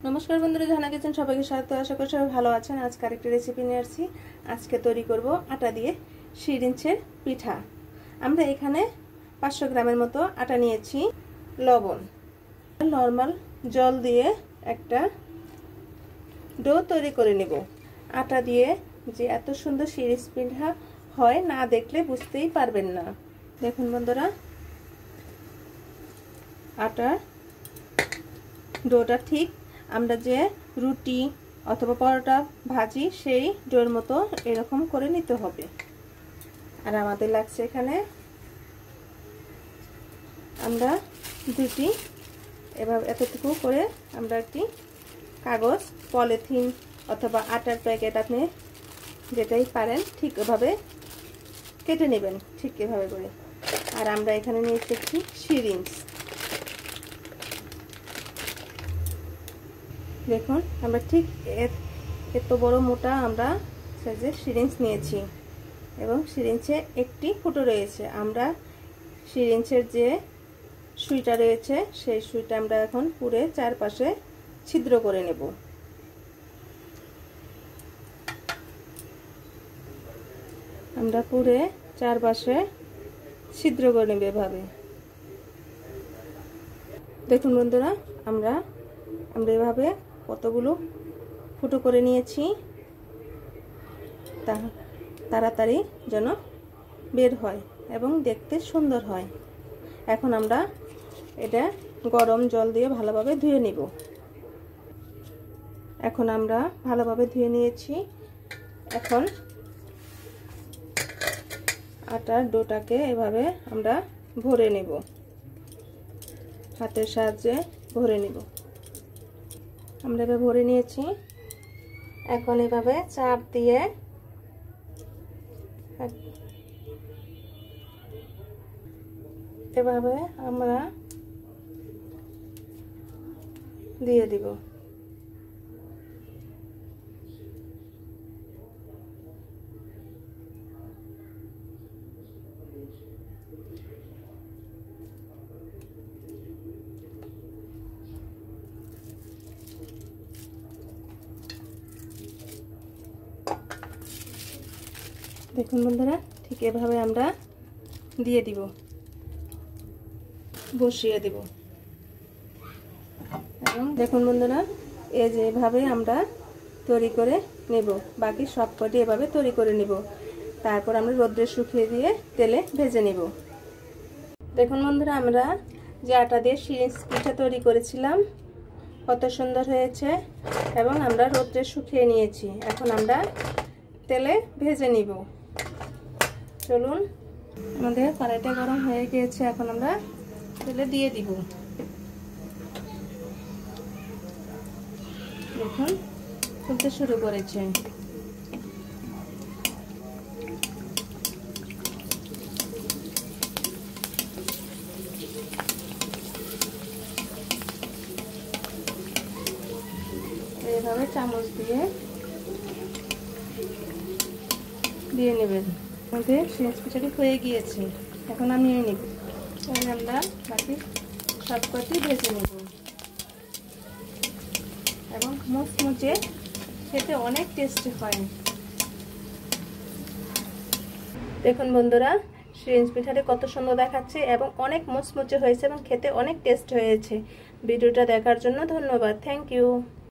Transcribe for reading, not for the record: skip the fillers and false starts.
নমস্কার বন্ধুরা, জাহানা কিচেন সবাইকে স্বাগত। আশা করি সবাই ভালো আছেন। আজকে আরেকটা রেসিপি নিয়ে আসছি। আজকে তৈরি করব আটা দিয়ে শিরিঞ্চের পিঠা। আমরা এখানে 500 গ্রামের মতো আটা নিয়েছি, লবণ, নর্মাল জল দিয়ে একটা ডো তৈরি করে নেব। আটা দিয়ে যে এত সুন্দর শিরিঞ্চ পিঠা হয় না দেখলে বুঝতেই পারবেন না। দেখুন বন্ধুরা, আটার ডোটা ঠিক আমরা যে রুটি অথবা পরোটা ভাজি সেই ডোর মতো এরকম করে নিতে হবে। আর আমাদের লাগছে এখানে আমরা দুটি এভাবে এতটুকু করে আমরা একটি কাগজ, পলিথিন অথবা আটার প্যাকেট আপনি যেটাই পারেন ঠিক ওভাবে কেটে নেবেন, ঠিক এভাবে করে। আর আমরা এখানে নিয়েছি একটি সিরিঞ্জ। দেখুন আমরা ঠিক এত বড় মোটা আমরা সাইজের সিরিঞ্জ নিয়েছি এবং সিরিঞ্জে একটি ফুটো রয়েছে। আমরা সিরিঞ্জের যে সুইটা রয়েছে সেই সুইটা আমরা এখন পুরে চারপাশে ছিদ্র করে নেব। আমরা পুরে চারপাশে ছিদ্র করে নেব এভাবে। দেখুন বন্ধুরা, আমরা এভাবে কতগুলো ফুটো করে নিয়েছি, তাড়াতাড়ি যেন বের হয় এবং দেখতে সুন্দর হয়। এখন আমরা এটা গরম জল দিয়ে ভালোভাবে ধুয়ে নিব। এখন আমরা ভালোভাবে ধুয়ে নিয়েছি। এখন আটার ডোটাকে এভাবে আমরা ভরে নেব, হাতের সাহায্যে ভরে নেব। আমরা এভাবে ভরে নিয়েছি। এখন এভাবে চাপ দিয়ে এভাবে আমরা দিয়ে দিব। দেখুন বন্ধুরা, ঠিক এভাবে আমরা দিয়ে দিব, বসিয়ে দিব। এবং দেখুন বন্ধুরা, এই যে এভাবে আমরা তৈরি করে নেব। বাকি সব কটি এভাবে তৈরি করে নেব। তারপর আমরা রোদ্রে শুকিয়ে দিয়ে তেলে ভেজে নেব। দেখুন বন্ধুরা, আমরা যে আটা দিয়ে শিরিঞ্চ পিঠা তৈরি করেছিলাম কত সুন্দর হয়েছে এবং আমরা রোদ্রে শুকিয়ে নিয়েছি। এখন আমরা তেলে ভেজে নিব। চলুন, আমাদের কড়াইটা গরম হয়ে গিয়েছে। এখন আমরা তেলে দিয়ে দিব। দেখুন ফুলতে শুরু করেছে। এইভাবে চামচ দিয়ে নেবেন। আমাদের শিরিঞ্চ পিঠাটি হয়ে গিয়েছে। এখন আমি নিয়ে নিব। তাহলে আমরা বাকি সবকটি ভেজে নেব এবং মুচমুচে খেতে অনেক টেস্টি হয়। দেখুন বন্ধুরা, শিরিঞ্চ পিঠাটি কত সুন্দর দেখাচ্ছে এবং অনেক মুচমুচে হয়েছে এবং খেতে অনেক টেস্ট হয়েছে। ভিডিওটা দেখার জন্য ধন্যবাদ। Thank you.